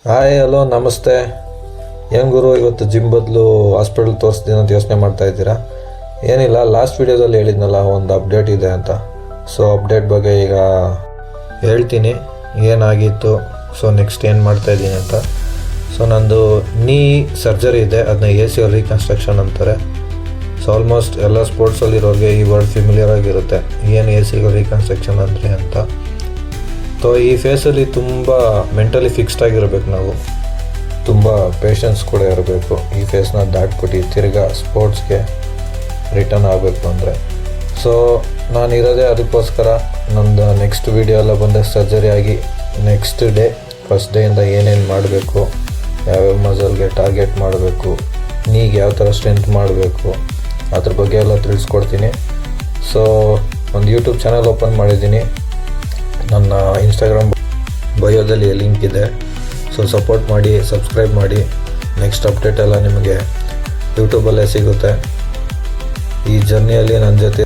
Hi hello ನಮಸ್ತೆ. ಏನು ಗುರು, ಇವತ್ತು ಜಿಮ್ ಬದಲು ಹಾಸ್ಪಿಟಲ್ ತೋರಿಸ್ತೀನಿ ಅಂತ ಯೋಚನೆ ಮಾಡ್ತಾ ಇದ್ದೀರಾ? ಏನಿಲ್ಲ, ಲಾಸ್ಟ್ ವೀಡಿಯೋದಲ್ಲಿ ಹೇಳಿದ್ನಲ್ಲ ಒಂದು ಅಪ್ಡೇಟ್ ಇದೆ ಅಂತ. ಸೊ ಅಪ್ಡೇಟ್ ಬಗ್ಗೆ ಈಗ ಹೇಳ್ತೀನಿ ಏನಾಗಿತ್ತು, ಸೊ ನೆಕ್ಸ್ಟ್ ಏನು ಮಾಡ್ತಾಯಿದ್ದೀನಿ ಅಂತ. ಸೊ ನಂದು ನೀ ಸರ್ಜರಿ ಇದೆ, ಅದನ್ನ ACL ರೀಕನ್ಸ್ಟ್ರಕ್ಷನ್ ಅಂತಾರೆ. ಸೊ ಆಲ್ಮೋಸ್ಟ್ ಎಲ್ಲ ಸ್ಪೋರ್ಟ್ಸಲ್ಲಿರೋರಿಗೆ ಈ ವರ್ಡ್ ಫೆಮಿಲಿಯರ್ ಆಗಿರುತ್ತೆ, ಏನು ACL ರೀಕನ್ಸ್ಟ್ರಕ್ಷನ್ ಅಂದರೆ ಅಂತ. ಸೊ ಈ ಫೇಸಲ್ಲಿ ತುಂಬ ಮೆಂಟಲಿ ಫಿಕ್ಸ್ಡ್ ಆಗಿರಬೇಕು ನಾವು, ತುಂಬ ಪೇಷನ್ಸ್ ಕೂಡ ಇರಬೇಕು. ಈ ಫೇಸ್ನ ದಾಟ್ಬಿಟ್ಟು ತಿರ್ಗಾ ಸ್ಪೋರ್ಟ್ಸ್ಗೆ ರಿಟರ್ನ್ ಆಗಬೇಕು ಅಂದರೆ. ಸೊ ನಾನು ಇರೋದೇ ಅದಕ್ಕೋಸ್ಕರ. ನಂದು ನೆಕ್ಸ್ಟ್ ವೀಡಿಯೋ ಎಲ್ಲ ಬಂದಾಗ ಸರ್ಜರಿ ಆಗಿ ನೆಕ್ಸ್ಟ್ ಡೇ, ಫಸ್ಟ್ ಡೇಯಿಂದ ಏನೇನು ಮಾಡಬೇಕು, ಯಾವ್ಯಾವ ಮಸಲ್ಗೆ ಟಾರ್ಗೆಟ್ ಮಾಡಬೇಕು, ನೀಗೆ ಯಾವ ಥರ ಸ್ಟ್ರೆಂತ್ ಮಾಡಬೇಕು, ಅದ್ರ ಬಗ್ಗೆ ಎಲ್ಲ ತಿಳಿಸ್ಕೊಡ್ತೀನಿ. ಸೊ ಒಂದು ಯೂಟ್ಯೂಬ್ ಚಾನಲ್ ಓಪನ್ ಮಾಡಿದ್ದೀನಿ, ನನ್ನ ಇನ್ಸ್ಟಾಗ್ರಾಮ್ ಬಯೋದಲ್ಲಿ ಲಿಂಕ್ ಇದೆ. ಸೊ ಸಪೋರ್ಟ್ ಮಾಡಿ, ಸಬ್ಸ್ಕ್ರೈಬ್ ಮಾಡಿ. ನೆಕ್ಸ್ಟ್ ಅಪ್ಡೇಟ್ ಎಲ್ಲ ನಿಮಗೆ ಯೂಟ್ಯೂಬಲ್ಲೇ ಸಿಗುತ್ತೆ. ಈ ಜರ್ನಿಯಲ್ಲಿ ನನ್ನ ಜೊತೆ